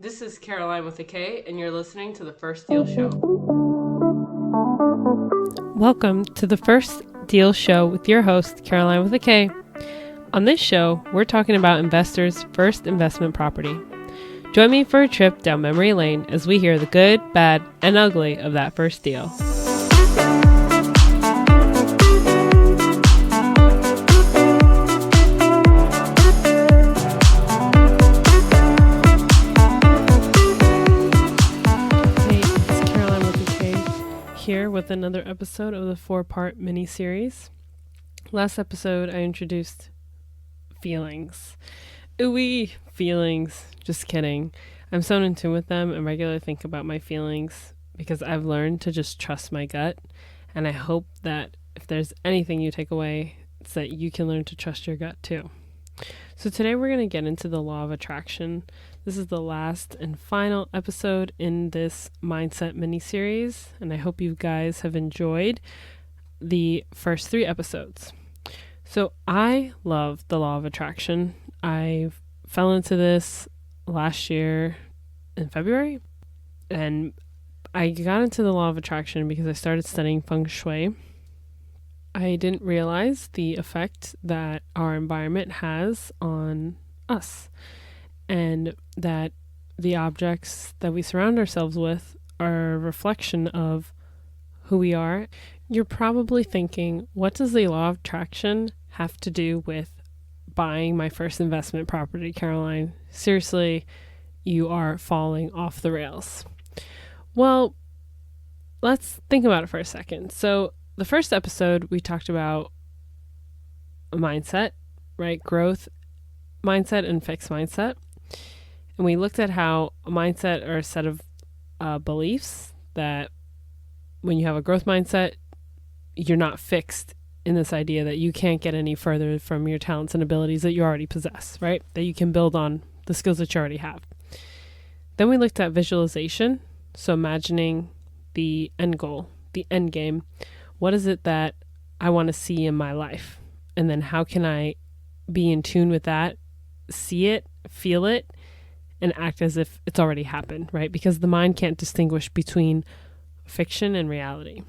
This is Karoline with a K, and you're listening to The First Deal Show. Welcome to The First Deal Show with your host, Karoline with a K. On this show, we're talking about investors' first investment property. Join me for a trip down memory lane as we hear the good, bad, and ugly of that first deal. Here with another episode of the 4-part mini-series. Last episode, I introduced feelings. Ooh-wee, feelings. Just kidding. I'm so in tune with them and regularly think about my feelings because I've learned to just trust my gut. And I hope that if there's anything you take away, it's that you can learn to trust your gut too. So today we're going to get into the law of attraction. This is the last and final episode in this mindset mini-series, and I hope you guys have enjoyed the first 3 episodes. So I love the law of attraction. I fell into this last year in February, and I got into the law of attraction because I started studying feng shui. I didn't realize the effect that our environment has on us, and that the objects that we surround ourselves with are a reflection of who we are. You're probably thinking, what does the law of attraction have to do with buying my first investment property, Karoline? Seriously, you are falling off the rails. Well, let's think about it for a second. So the first episode, we talked about a mindset, right? Growth mindset and fixed mindset. And we looked at how a mindset are a set of beliefs that when you have a growth mindset, you're not fixed in this idea that you can't get any further from your talents and abilities that you already possess, right? That you can build on the skills that you already have. Then we looked at visualization. So imagining the end goal, the end game. What is it that I want to see in my life? And then how can I be in tune with that, see it, feel it, and act as if it's already happened, right? Because the mind can't distinguish between fiction and reality.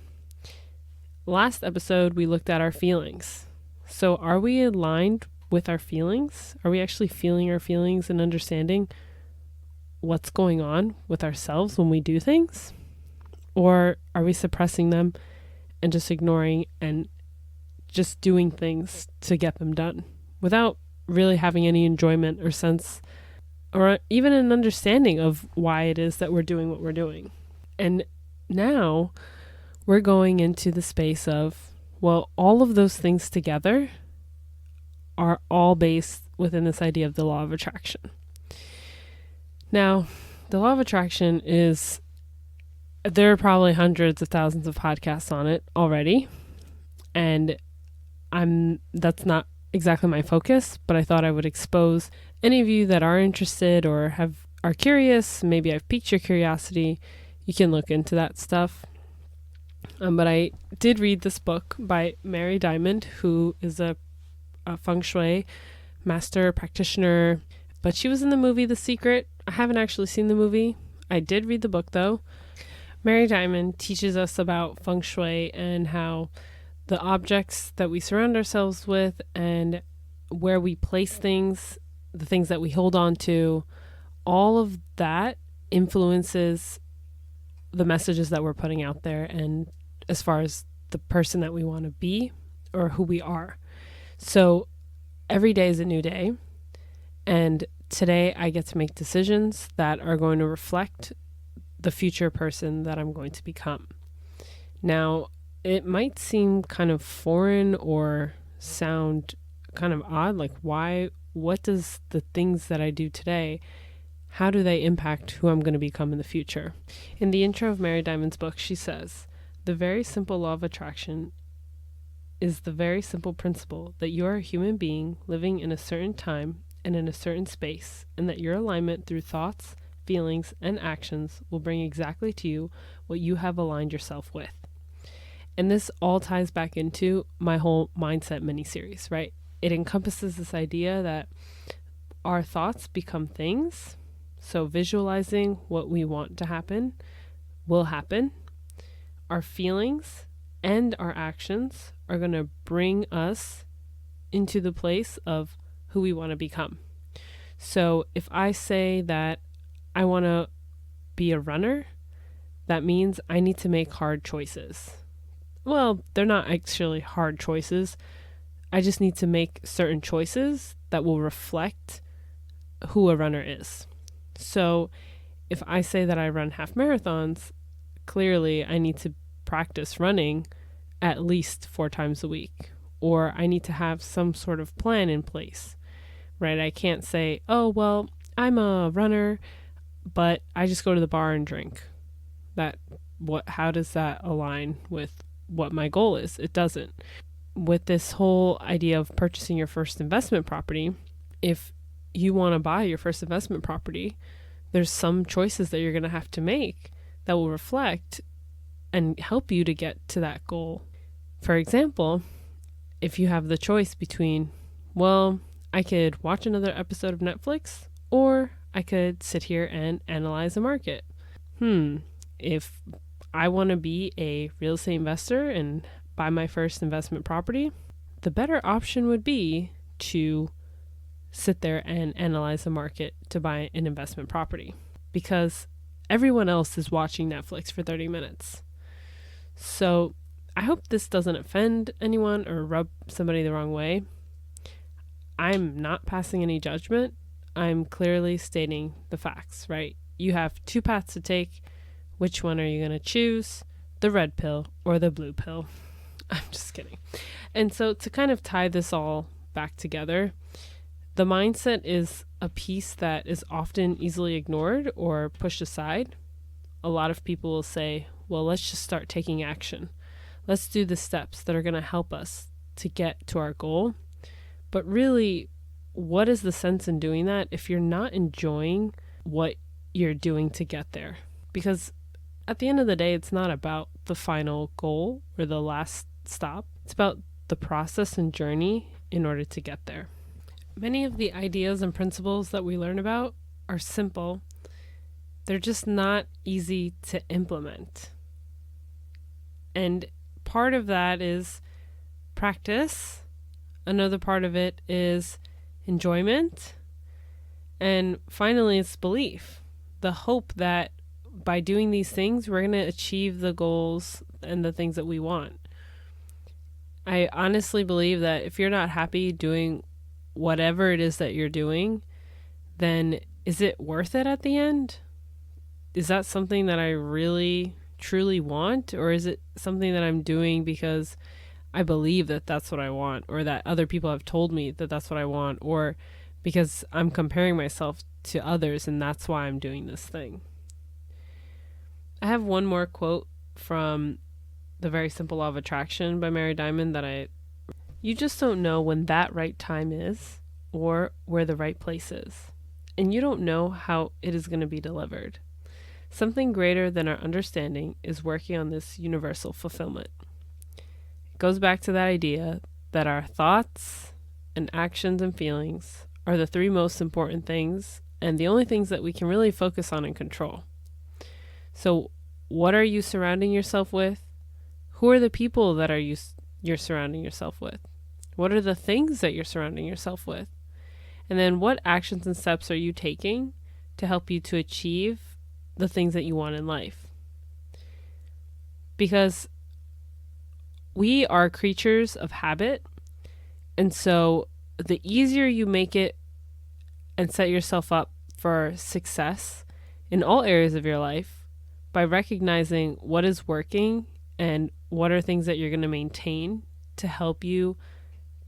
Last episode, we looked at our feelings. So are we aligned with our feelings? Are we actually feeling our feelings and understanding what's going on with ourselves when we do things? Or are we suppressing them and just ignoring and just doing things to get them done without really having any enjoyment or sense or even an understanding of why it is that we're doing what we're doing? And now we're going into the space of, well, all of those things together are all based within this idea of the law of attraction. Now, the law of attraction is, there are probably hundreds of thousands of podcasts on it already, and that's not exactly my focus, but I thought I would expose any of you that are interested or are curious. Maybe I've piqued your curiosity. You can look into that stuff. But I did read this book by Mary Diamond, who is a feng shui master practitioner, but she was in the movie The Secret. I haven't actually seen the movie. I did read the book though. Mary Diamond teaches us about feng shui and how the objects that we surround ourselves with and where we place things, the things that we hold on to, all of that influences the messages that we're putting out there and as far as the person that we want to be or who we are. So every day is a new day, and today I get to make decisions that are going to reflect the future person that I'm going to become. Now, it might seem kind of foreign or sound kind of odd, like what does the things that I do today, how do they impact who I'm going to become in the future? In the intro of Mary Diamond's book, she says, the very simple law of attraction is the very simple principle that you are a human being living in a certain time and in a certain space, and that your alignment through thoughts, feelings, and actions will bring exactly to you what you have aligned yourself with. And this all ties back into my whole mindset mini-series, right? It encompasses this idea that our thoughts become things, So visualizing what we want to happen will happen. Our feelings and our actions are going to bring us into the place of who we want to become. So if I say that I want to be a runner, that means I need to make hard choices. Well, they're not actually hard choices. I just need to make certain choices that will reflect who a runner is. So if I say that I run half marathons, clearly I need to practice running at least 4 times a week, or I need to have some sort of plan in place, right? I can't say, oh, well, I'm a runner, but I just go to the bar and drink. How does that align with what my goal is? It doesn't. With this whole idea of purchasing your first investment property, if you want to buy your first investment property, there's some choices that you're going to have to make that will reflect and help you to get to that goal. For example, if you have the choice between, well, I could watch another episode of Netflix, or I could sit here and analyze a market. If I want to be a real estate investor and buy my first investment property, the better option would be to sit there and analyze the market to buy an investment property, because everyone else is watching Netflix for 30 minutes. So I hope this doesn't offend anyone or rub somebody the wrong way. I'm not passing any judgment. I'm clearly stating the facts, right? You have 2 paths to take. Which one are you going to choose? The red pill or the blue pill? I'm just kidding. And so to kind of tie this all back together, the mindset is a piece that is often easily ignored or pushed aside. A lot of people will say, well, let's just start taking action. Let's do the steps that are going to help us to get to our goal. But really, what is the sense in doing that if you're not enjoying what you're doing to get there? Because at the end of the day, it's not about the final goal or the last stop. It's about the process and journey in order to get there. Many of the ideas and principles that we learn about are simple. They're just not easy to implement. And part of that is practice. Another part of it is enjoyment. And finally, it's belief. The hope that by doing these things, we're going to achieve the goals and the things that we want. I honestly believe that if you're not happy doing whatever it is that you're doing, then is it worth it at the end? Is that something that I really, truly want? Or is it something that I'm doing because I believe that that's what I want, or that other people have told me that that's what I want, or because I'm comparing myself to others and that's why I'm doing this thing? I have one more quote from The Very Simple Law of Attraction by Mary Diamond you just don't know when that right time is or where the right place is. And you don't know how it is going to be delivered. Something greater than our understanding is working on this universal fulfillment. It goes back to that idea that our thoughts and actions and feelings are the 3 most important things and the only things that we can really focus on and control. So what are you surrounding yourself with? Who are the people that you're surrounding yourself with? What are the things that you're surrounding yourself with? And then what actions and steps are you taking to help you to achieve the things that you want in life? Because we are creatures of habit. And so the easier you make it and set yourself up for success in all areas of your life, by recognizing what is working and what are things that you're going to maintain to help you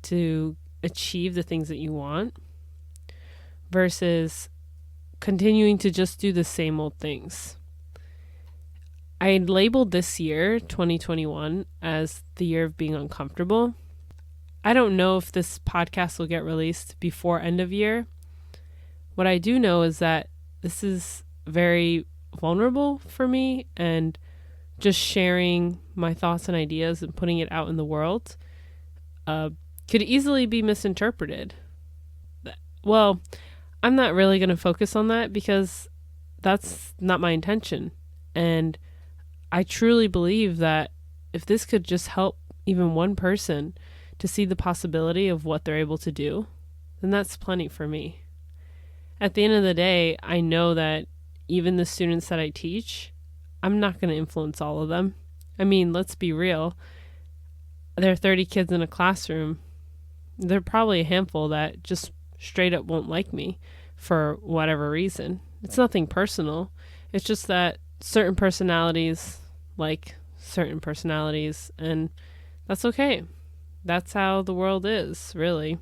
to achieve the things that you want, versus continuing to just do the same old things. I labeled this year, 2021, as the year of being uncomfortable. I don't know if this podcast will get released before end of year. What I do know is that this is very vulnerable for me, and just sharing my thoughts and ideas and putting it out in the world could easily be misinterpreted. Well, I'm not really going to focus on that because that's not my intention. And I truly believe that if this could just help even one person to see the possibility of what they're able to do, then that's plenty for me. At the end of the day, I know that even the students that I teach, I'm not going to influence all of them. I mean, let's be real. There are 30 kids in a classroom. There are probably a handful that just straight up won't like me for whatever reason. It's nothing personal. It's just that certain personalities like certain personalities, and that's okay. That's how the world is, really.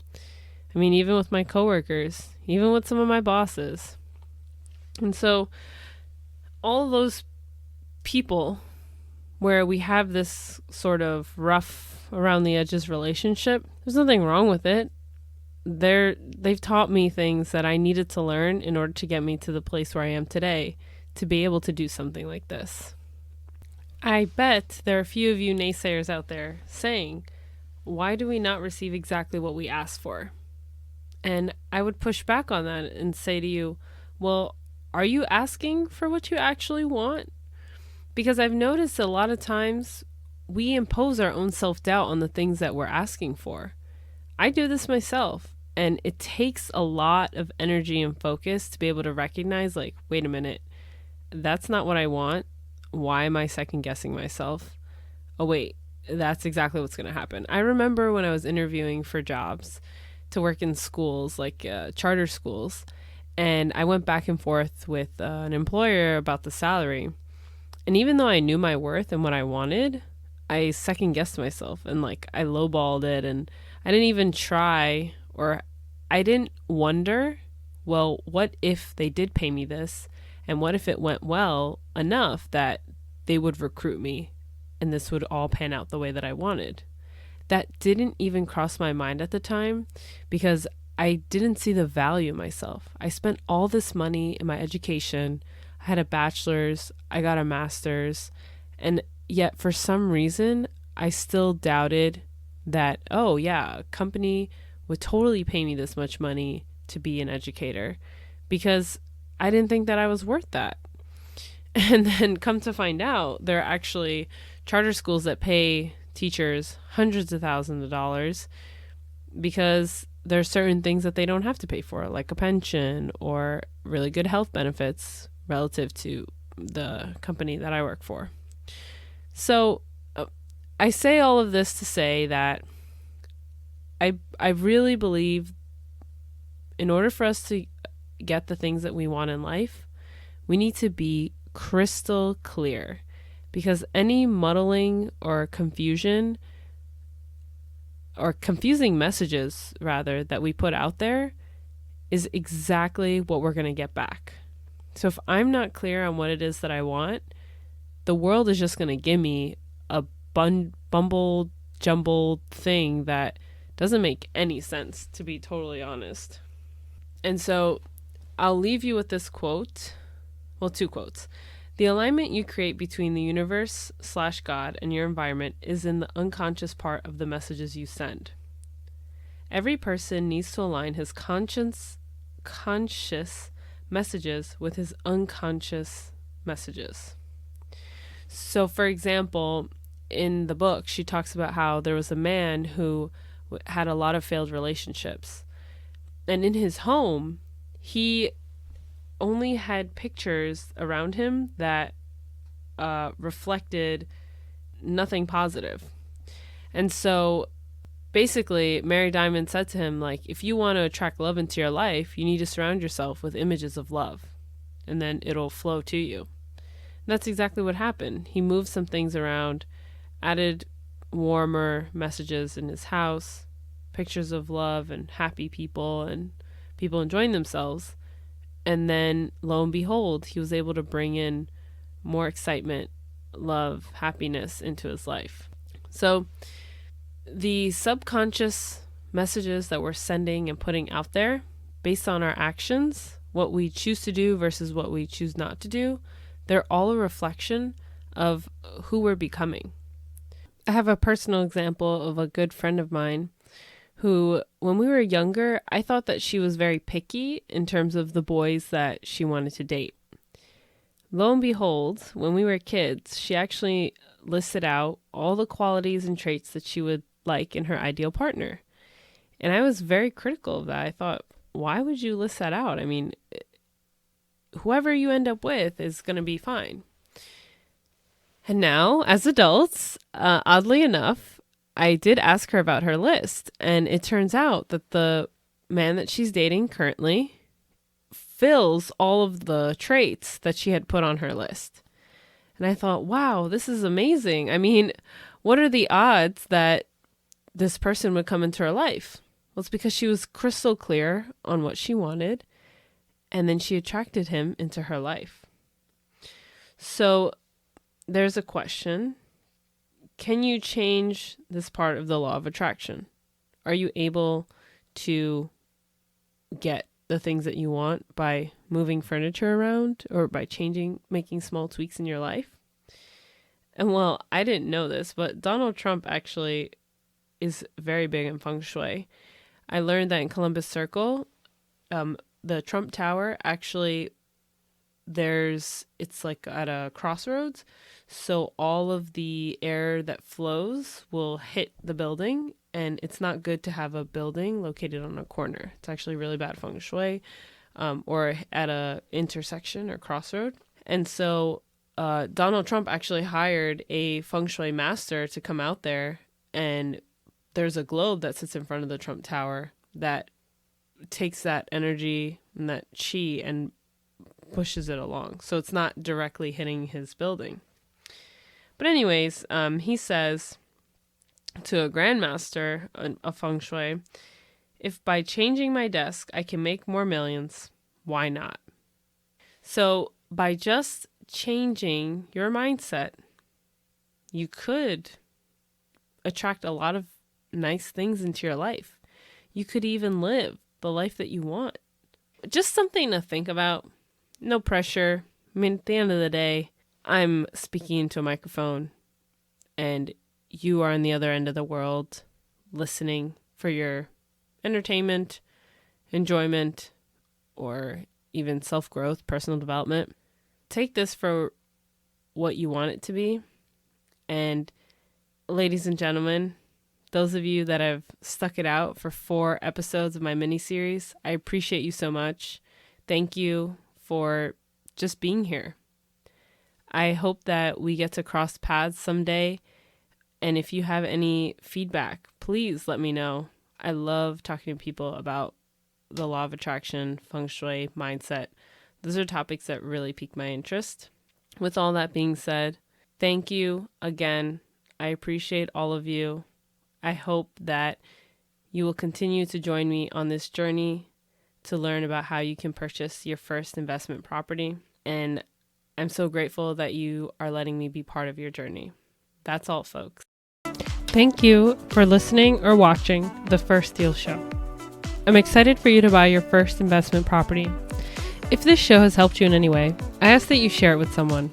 I mean, even with my coworkers, even with some of my bosses. And so all of those people where we have this sort of rough around the edges relationship, there's nothing wrong with it. They've taught me things that I needed to learn in order to get me to the place where I am today, to be able to do something like this. I bet there are a few of you naysayers out there saying, why do we not receive exactly what we ask for? And I would push back on that and say to you, well, are you asking for what you actually want? Because I've noticed a lot of times we impose our own self-doubt on the things that we're asking for. I do this myself, and it takes a lot of energy and focus to be able to recognize, like, wait a minute, that's not what I want. Why am I second guessing myself? Oh, wait, that's exactly what's going to happen. I remember when I was interviewing for jobs to work in schools, like charter schools, and I went back and forth with an employer about the salary. And even though I knew my worth and what I wanted, I second guessed myself and I lowballed it, and I didn't even try, or I didn't wonder, well, what if they did pay me this? And what if it went well enough that they would recruit me and this would all pan out the way that I wanted? That didn't even cross my mind at the time because I didn't see the value in myself. I spent all this money in my education. I had a bachelor's, I got a master's, and yet for some reason, I still doubted that, oh yeah, a company would totally pay me this much money to be an educator because I didn't think that I was worth that. And then come to find out, there are actually charter schools that pay teachers hundreds of thousands of dollars because there are certain things that they don't have to pay for, like a pension or really good health benefits relative to the company that I work for. So I say all of this to say that I really believe in order for us to get the things that we want in life, we need to be crystal clear, because any muddling or confusion or confusing messages rather that we put out there is exactly what we're going to get back. So if I'm not clear on what it is that I want, the world is just going to give me a bumbled, jumbled thing that doesn't make any sense, to be totally honest. And so I'll leave you with this quote. Well, two quotes. The alignment you create between the universe/God and your environment is in the unconscious part of the messages you send. Every person needs to align his conscious messages with his unconscious messages. So, for example, in the book, she talks about how there was a man who had a lot of failed relationships. And in his home, he only had pictures around him that reflected nothing positive. And so basically, Mary Diamond said to him, if you want to attract love into your life, you need to surround yourself with images of love, and then it'll flow to you. And that's exactly what happened. He moved some things around, added warmer messages in his house, pictures of love and happy people and people enjoying themselves. And then, lo and behold, he was able to bring in more excitement, love, happiness into his life. So the subconscious messages that we're sending and putting out there based on our actions, what we choose to do versus what we choose not to do, they're all a reflection of who we're becoming. I have a personal example of a good friend of mine who, when we were younger, I thought that she was very picky in terms of the boys that she wanted to date. lo and behold, when we were kids, she actually listed out all the qualities and traits that she would like in her ideal partner. And I was very critical of that. I thought, why would you list that out? I mean, whoever you end up with is going to be fine. And now, as adults, oddly enough, I did ask her about her list. And it turns out that the man that she's dating currently fills all of the traits that she had put on her list. And I thought, wow, this is amazing. I mean, what are the odds that this person would come into her life? Well, it's because she was crystal clear on what she wanted, and then she attracted him into her life. So there's a question. Can you change this part of the law of attraction? Are you able to get the things that you want by moving furniture around or by making small tweaks in your life? And well, I didn't know this, but Donald Trump actually is very big in feng shui. I learned that in Columbus Circle, the Trump Tower actually, it's like at a crossroads. So all of the air that flows will hit the building, and it's not good to have a building located on a corner. It's actually really bad feng shui, or at a intersection or crossroad. And so Donald Trump actually hired a feng shui master to come out there, and there's a globe that sits in front of the Trump Tower that takes that energy and that chi and pushes it along. So it's not directly hitting his building. But anyways, he says to a grandmaster of feng shui, if by changing my desk I can make more millions, why not? So by just changing your mindset, you could attract a lot of nice things into your life. You could even live the life that you want. Just something to think about. No pressure. I mean, at the end of the day, I'm speaking into a microphone and you are on the other end of the world listening for your entertainment, enjoyment, or even self-growth, personal development. Take this for what you want it to be. And ladies and gentlemen, those of you that have stuck it out for 4 episodes of my mini-series, I appreciate you so much. Thank you for just being here. I hope that we get to cross paths someday. And if you have any feedback, please let me know. I love talking to people about the law of attraction, feng shui, mindset. Those are topics that really pique my interest. With all that being said, thank you again. I appreciate all of you. I hope that you will continue to join me on this journey to learn about how you can purchase your first investment property. And I'm so grateful that you are letting me be part of your journey. That's all, folks. Thank you for listening or watching The First Deal Show. I'm excited for you to buy your first investment property. If this show has helped you in any way, I ask that you share it with someone.